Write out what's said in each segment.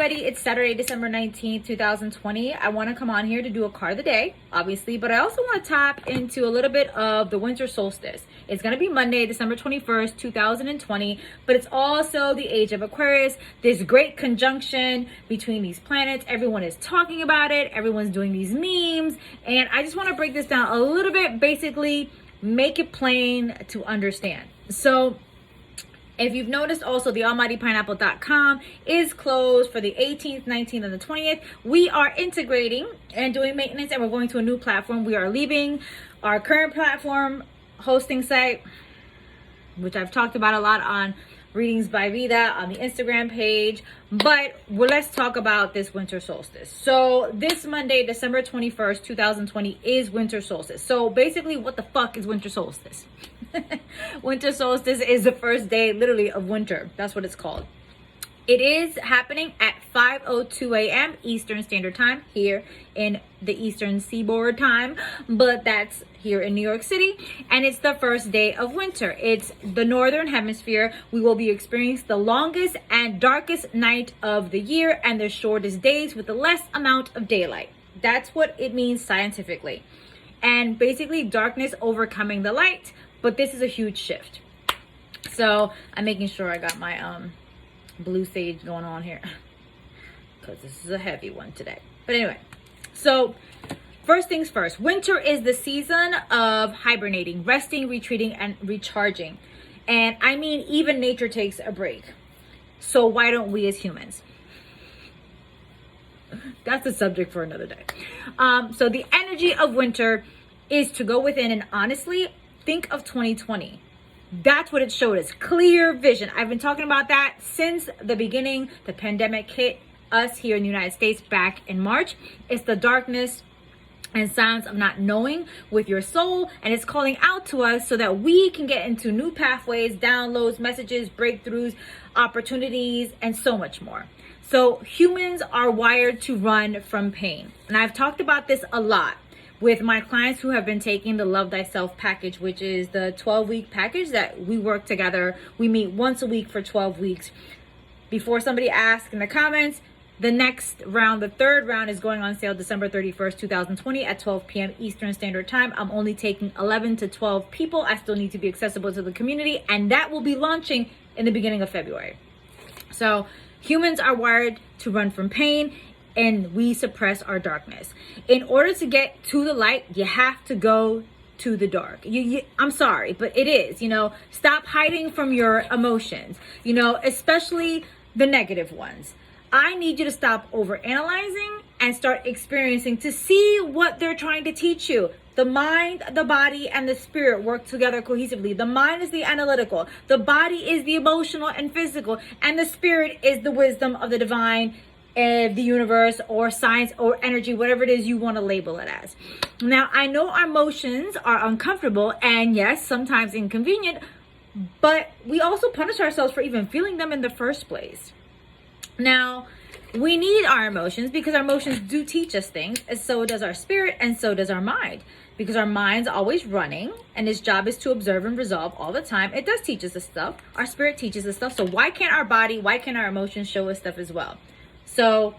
everybody. It's Saturday, December 19th, 2020. I want to come on here to do a card of the day, obviously, but I also want to tap into a little bit of the winter solstice. It's going to be Monday, December 21st, 2020, but it's also the age of Aquarius. This great conjunction between these planets. Everyone is talking about it. Everyone's doing these memes. And I just want to break this down a little bit, basically make it plain to understand. So if you've noticed also, the almightypineapple.com is closed for the 18th, 19th, and the 20th. We are integrating and doing maintenance, and we're going to a new platform. We are leaving our current platform hosting site, which I've talked about a lot on Readings by Vida on the Instagram page. But let's talk about this winter solstice. So this Monday, December 21st, 2020 is winter solstice. So basically, what the fuck is winter solstice? Winter solstice is the first day literally of winter. That's what it's called. It is happening at 5:02 a.m. Eastern Standard Time here in the Eastern Seaboard time, but that's here in New York City, and it's the first day of winter. It's the Northern Hemisphere. We will be experiencing the longest and darkest night of the year and the shortest days with the less amount of daylight. That's what it means scientifically. And basically darkness overcoming the light, but this is a huge shift. So I'm making sure I got my blue sage going on here because this is a heavy one today. But anyway, so first things first, winter is the season of hibernating, resting, retreating, and recharging. And I mean, even nature takes a break. So why don't we as humans? That's a subject for another day. So the energy of winter is to go within and honestly think of 2020. That's what it showed us. Clear vision. I've been talking about that since the beginning. The pandemic hit us here in the United States back in March. It's the darkness and signs of not knowing with your soul, and it's calling out to us so that we can get into new pathways, downloads, messages, breakthroughs, opportunities, and so much more. So humans are wired to run from pain. And I've talked about this a lot with my clients who have been taking the Love Thyself package, which is the 12-week package that we work together. We meet once a week for 12 weeks. Before somebody asks in the comments, the next round, the third round, is going on sale December 31st, 2020 at 12 p.m. Eastern Standard Time. I'm only taking 11 to 12 people. I still need to be accessible to the community, and that will be launching in the beginning of February. So humans are wired to run from pain, and we suppress our darkness. In order to get to the light, you have to go to the dark. I'm sorry, but it is, stop hiding from your emotions, especially the negative ones. I need you to stop overanalyzing and start experiencing to see what they're trying to teach you. The mind, the body, and the spirit work together cohesively. The mind is the analytical. The body is the emotional and physical. And the spirit is the wisdom of the divine, the universe, or science, or energy, whatever it is you want to label it as. Now, I know our emotions are uncomfortable and yes, sometimes inconvenient, but we also punish ourselves for even feeling them in the first place. Now, we need our emotions because our emotions do teach us things, and so does our spirit, and so does our mind. Because our mind's always running, and its job is to observe and resolve all the time. It does teach us this stuff. Our spirit teaches us stuff. So why can't our body, why can't our emotions show us stuff as well? So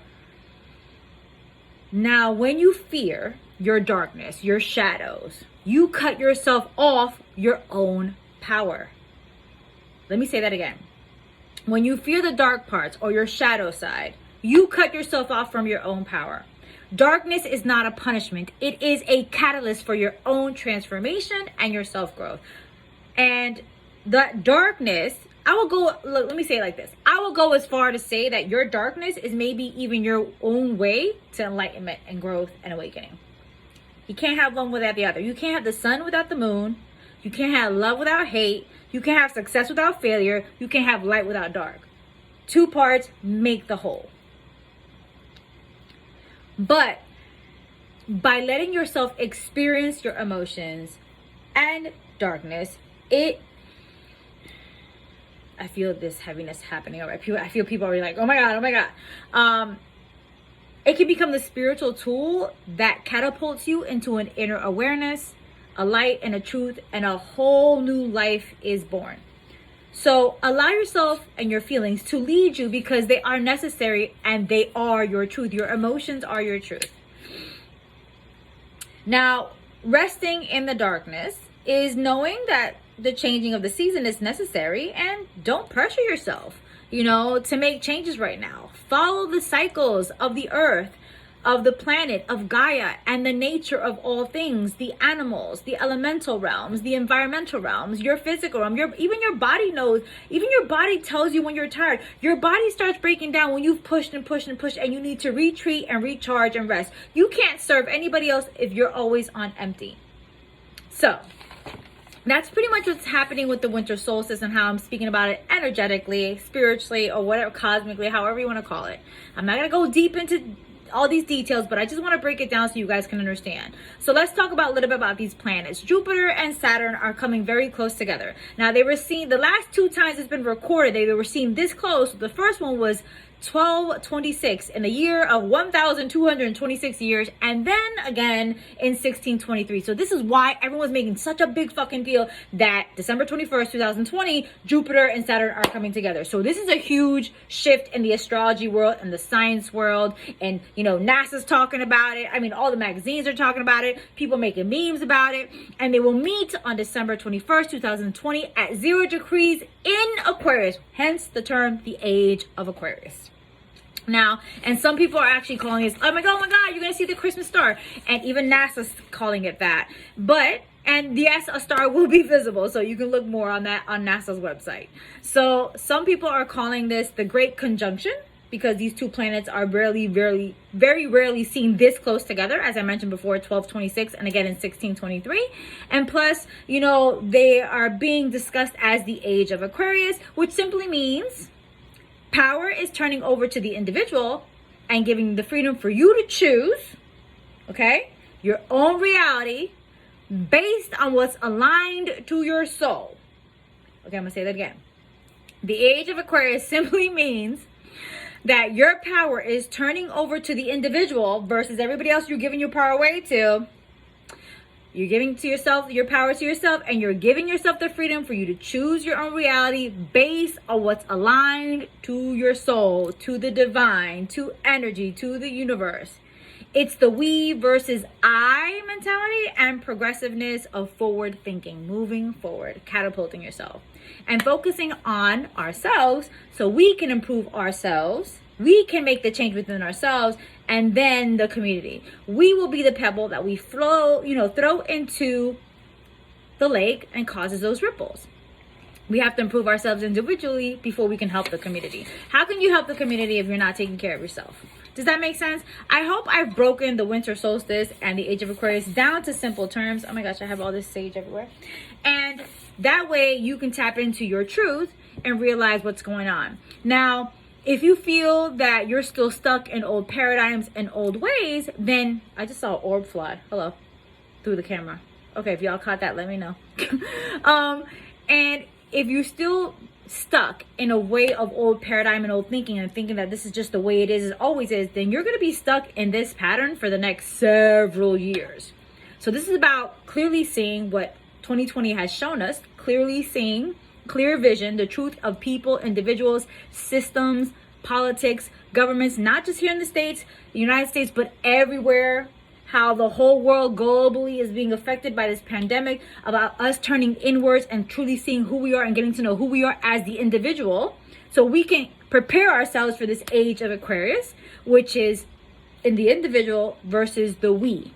now when you fear your darkness, your shadows, you cut yourself off your own power. Let me say that again. When you fear the dark parts or your shadow side, you cut yourself off from your own power. Darkness is not a punishment. It is a catalyst for your own transformation and your self-growth. And that darkness, let me say it like this. I will go as far to say that your darkness is maybe even your own way to enlightenment and growth and awakening. You can't have one without the other. You can't have the sun without the moon. You can't have love without hate. You can't have success without failure. You can't have light without dark. Two parts make the whole. But by letting yourself experience your emotions and darkness, I feel this heaviness happening. I feel people are like, oh my God. It can become the spiritual tool that catapults you into an inner awareness, a light and a truth, and a whole new life is born. So allow yourself and your feelings to lead you, because they are necessary and they are your truth. Your emotions are your truth. Now, resting in the darkness is knowing that the changing of the season is necessary, and don't pressure yourself, to make changes right now. Follow the cycles of the earth, of the planet, of Gaia, and the nature of all things, the animals, the elemental realms, the environmental realms, your physical realm, even your body knows, even your body tells you when you're tired. Your body starts breaking down when you've pushed and pushed and pushed, and you need to retreat and recharge and rest. You can't serve anybody else if you're always on empty. So that's pretty much what's happening with the winter solstice, and how I'm speaking about it energetically, spiritually, or whatever, cosmically, however you want to call it. I'm not going to go deep into all these details, but I just want to break it down so you guys can understand. So let's talk about a little bit about these planets. Jupiter and Saturn are coming very close together. Now, they were seen, the last 2 times it's been recorded, they were seen this close. The first one was 1226 in the year of 1226 years, and then again in 1623. So this is why everyone's making such a big fucking deal that December 21st, 2020, Jupiter and Saturn are coming together. So this is a huge shift in the astrology world and the science world, and NASA's talking about it. I mean, all the magazines are talking about it, people making memes about it, and they will meet on December 21st, 2020 at 0 degrees in Aquarius, hence the term the age of Aquarius. Now, and some people are actually calling this, oh my god, you're gonna see the Christmas star, and even NASA's calling it that. And yes, a star will be visible, so you can look more on that on NASA's website. So some people are calling this the Great Conjunction, because these 2 planets are very rarely seen this close together, as I mentioned before, 1226 and again in 1623. And plus, they are being discussed as the age of Aquarius, which simply means power is turning over to the individual and giving the freedom for you to choose, okay, your own reality based on what's aligned to your soul. Okay, I'm gonna say that again. The age of Aquarius simply means that your power is turning over to the individual versus everybody else you're giving your power away to. You're giving to yourself your power to yourself, and you're giving yourself the freedom for you to choose your own reality based on what's aligned to your soul, to the divine, to energy, to the universe. It's the we versus I mentality and progressiveness of forward thinking, moving forward, catapulting yourself, and focusing on ourselves so we can improve ourselves. We can make the change within ourselves, and then the community. We will be the pebble that we throw into the lake and causes those ripples. We have to improve ourselves individually before we can help the community. How can you help the community if you're not taking care of yourself? Does that make sense? I hope I've broken the winter solstice and the age of Aquarius down to simple terms. Oh my gosh, I have all this sage everywhere. And that way you can tap into your truth and realize what's going on. Now, if you feel that you're still stuck in old paradigms and old ways, then I just saw an orb fly. Hello. Through the camera. Okay, if y'all caught that, let me know. And if you're still stuck in a way of old paradigm and old thinking and thinking that this is just the way it is, it always is, then you're going to be stuck in this pattern for the next several years. So this is about clearly seeing what 2020 has shown us, clearly seeing, clear vision, the truth of people, individuals, systems, politics, governments, not just here in the States, the United States, but everywhere. How the whole world globally is being affected by this pandemic, about us turning inwards and truly seeing who we are and getting to know who we are as the individual, so we can prepare ourselves for this age of Aquarius, which is in the individual versus the we.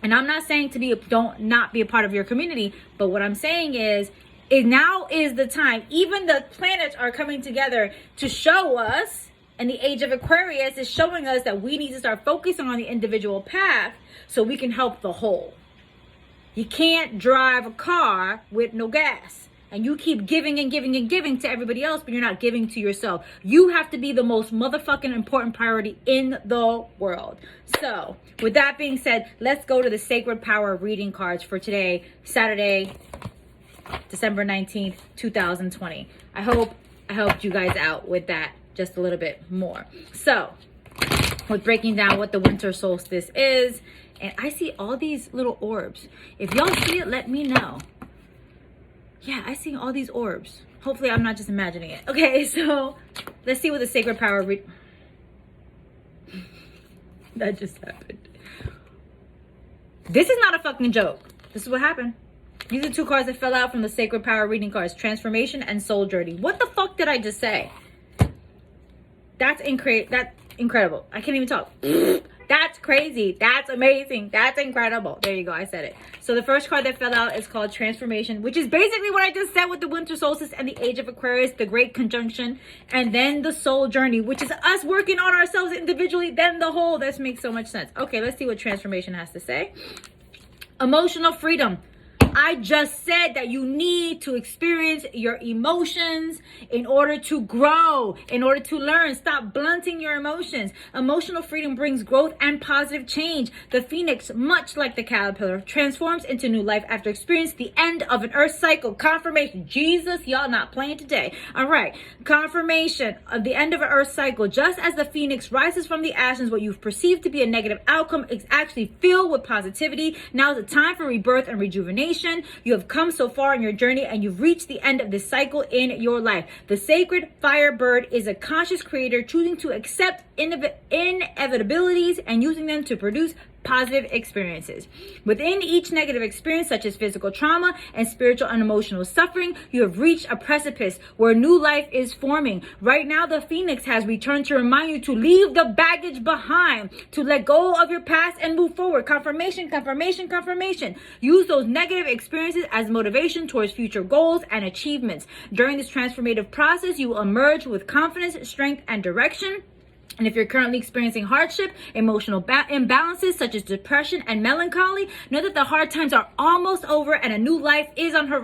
And I'm not saying don't not be a part of your community, but what I'm saying is now is the time. Even the planets are coming together to show us, and the age of Aquarius is showing us that we need to start focusing on the individual path so we can help the whole. You can't drive a car with no gas and you keep giving and giving and giving to everybody else, but you're not giving to yourself. You have to be the most motherfucking important priority in the world. So with that being said, let's go to the Sacred Power reading cards for today, Saturday, December 19th, 2020. I hope I helped you guys out with that just a little bit more. So with breaking down what the winter solstice is, and I see all these little orbs. If y'all see it, let me know. Yeah, I see all these orbs. Hopefully I'm not just imagining it. Okay, so let's see what the sacred power that just happened. This is not a fucking joke. This is what happened. These are two cards that fell out from the sacred power reading cards. Transformation and soul journey. What the fuck did I just say? That's incredible. I can't even talk. That's crazy. That's amazing. That's incredible. There you go. I said it. So the first card that fell out is called Transformation, which is basically what I just said with the winter solstice and the age of Aquarius, the great conjunction, and then the soul journey, which is us working on ourselves individually, then the whole. This makes so much sense. Okay, let's see what transformation has to say. Emotional freedom. I just said that you need to experience your emotions in order to grow, in order to learn. Stop blunting your emotions. Emotional freedom brings growth and positive change. The phoenix, much like the caterpillar, transforms into new life after experiencing the end of an earth cycle. Confirmation. Jesus, y'all not playing today. All right. Confirmation of the end of an earth cycle. Just as the phoenix rises from the ashes, what you've perceived to be a negative outcome is actually filled with positivity. Now is the time for rebirth and rejuvenation. You have come so far in your journey and you've reached the end of this cycle in your life. The sacred firebird is a conscious creator choosing to accept inevitabilities and using them to produce positive experiences. Within each negative experience, such as physical trauma and spiritual and emotional suffering, you have reached a precipice where new life is forming. Right now, the phoenix has returned to remind you to leave the baggage behind, to let go of your past and move forward. Confirmation, confirmation, confirmation. Use those negative experiences as motivation towards future goals and achievements. During this transformative process, you will emerge with confidence, strength, and direction. And if you're currently experiencing hardship, emotional imbalances such as depression and melancholy, know that the hard times are almost over and a new life is on the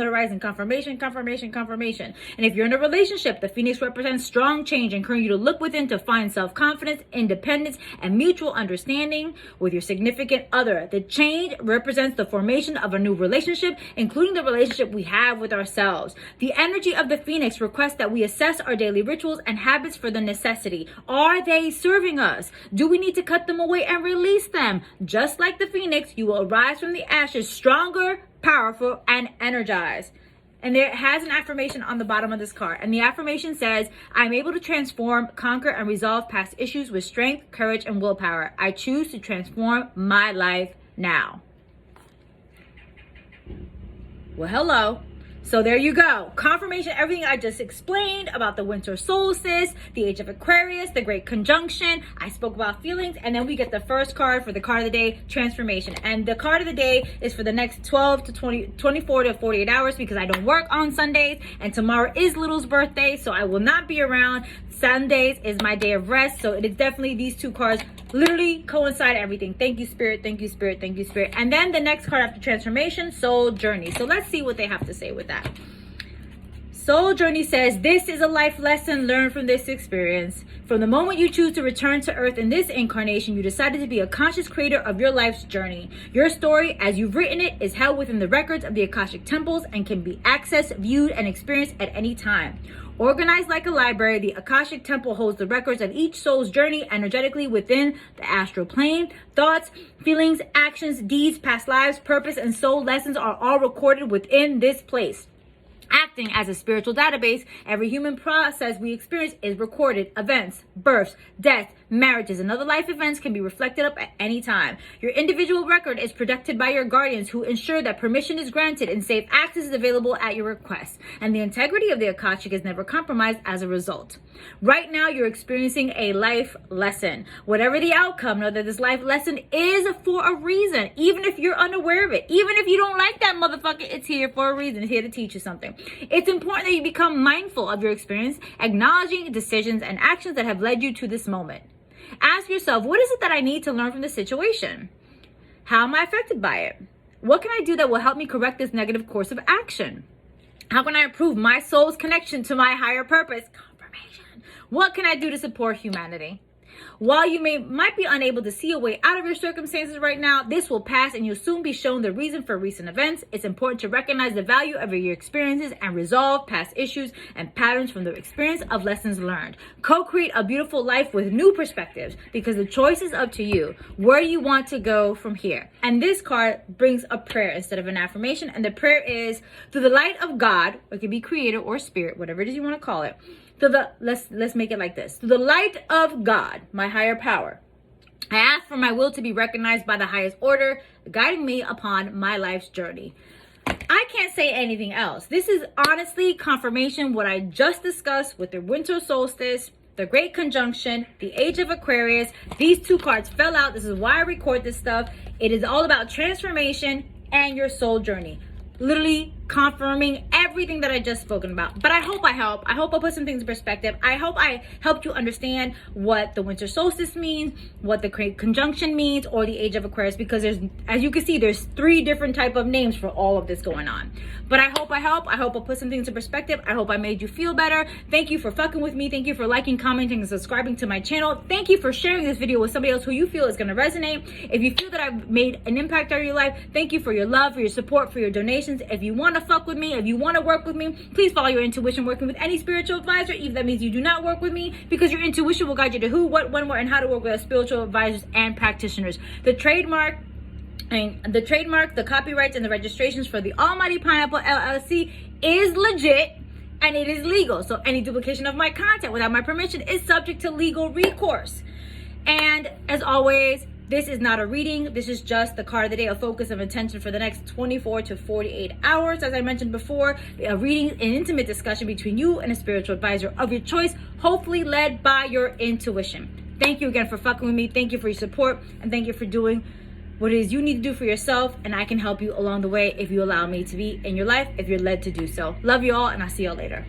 horizon. Confirmation, confirmation, confirmation. And if you're in a relationship, the phoenix represents strong change, encouraging you to look within to find self-confidence, independence, and mutual understanding with your significant other. The change represents the formation of a new relationship, including the relationship we have with ourselves. The energy of the phoenix requests that we assess our daily rituals and habits for the necessity. Are they serving us? Do we need to cut them away and release them? Just like the phoenix, you will arise from the ashes stronger, powerful, and energized. And there has an affirmation on the bottom of this card. And the affirmation says, I'm able to transform, conquer, and resolve past issues with strength, courage, and willpower. I choose to transform my life now. Well, hello. So there you go. Confirmation, everything I just explained about the winter solstice, the age of Aquarius, the great conjunction. I spoke about feelings, and then we get the first card for the card of the day, transformation. And the card of the day is for the next 24 to 48 hours because I don't work on Sundays, and tomorrow is Little's birthday, so I will not be around. Sundays is my day of rest, so it is definitely these two cards literally coincide everything. Thank you, Spirit. Thank you, Spirit. Thank you, Spirit. And then the next card after transformation, soul journey. So let's see what they have to say with that. Soul journey says, this is a life lesson learned from this experience. From the moment you choose to return to earth in this incarnation, you decided to be a conscious creator of your life's journey. Your story, as you've written it, is held within the records of the Akashic temples and can be accessed, viewed, and experienced at any time. Organized like a library, the Akashic Temple holds the records of each soul's journey energetically within the astral plane. Thoughts, feelings, actions, deeds, past lives, purpose, and soul lessons are all recorded within this place. Acting as a spiritual database, every human process we experience is recorded. Events, births, deaths, marriages, and other life events can be reflected up at any time. Your individual record is protected by your guardians who ensure that permission is granted and safe access is available at your request. And the integrity of the Akashic is never compromised as a result. Right now, you're experiencing a life lesson. Whatever the outcome, know that this life lesson is for a reason. Even if you're unaware of it, even if you don't like that motherfucker, it's here for a reason. It's here to teach you something. It's important that you become mindful of your experience, acknowledging decisions and actions that have led you to this moment. Ask yourself, what is it that I need to learn from this situation? How am I affected by it? What can I do that will help me correct this negative course of action? How can I improve my soul's connection to my higher purpose? Confirmation. What can I do to support humanity? While you might be unable to see a way out of your circumstances right now, this will pass and you'll soon be shown the reason for recent events. It's important to recognize the value of your experiences and resolve past issues and patterns from the experience of lessons learned. Co-create a beautiful life with new perspectives, because the choice is up to you where you want to go from here. And this card brings a prayer instead of an affirmation, and the prayer is, through the light of God, or it could be creator or spirit, whatever it is you want to call it. Let's make it like this. Through the light of God, my higher power, I ask for my will to be recognized by the highest order, guiding me upon my life's journey. I can't say anything else. This is honestly confirmation what I just discussed with the winter solstice, the Great Conjunction, the Age of Aquarius. These two cards fell out. This is why I record this stuff. It is all about transformation and your soul journey. Literally confirming everything that I just spoken about. But I hope I help. I hope I put some things in perspective. I hope I helped you understand what the winter solstice means, what the Great Conjunction means, or the Age of Aquarius, because there's, as you can see, there's 3 different type of names for all of this going on. But I hope I help. I hope I put some things in perspective. I hope I made you feel better. Thank you for fucking with me. Thank you for liking, commenting, and subscribing to my channel. Thank you for sharing this video with somebody else who you feel is going to resonate. If you feel that I've made an impact on your life, thank you for your love, for your support, for your donations. If you want to fuck with me, if you want to work with me, please follow your intuition working with any spiritual advisor. Even that means you do not work with me, because your intuition will guide you to who, what, when, where, and how to work with spiritual advisors and practitioners. The trademark, the copyrights, and the registrations for the Almighty Pineapple LLC is legit and it is legal. So any duplication of my content without my permission is subject to legal recourse. And as always, this is not a reading. This is just the card of the day, a focus of intention for the next 24 to 48 hours. As I mentioned before, a reading, an intimate discussion between you and a spiritual advisor of your choice, hopefully led by your intuition. Thank you again for fucking with me. Thank you for your support, and thank you for doing what it is you need to do for yourself. And I can help you along the way if you allow me to be in your life, if you're led to do so. Love you all, and I'll see y'all later.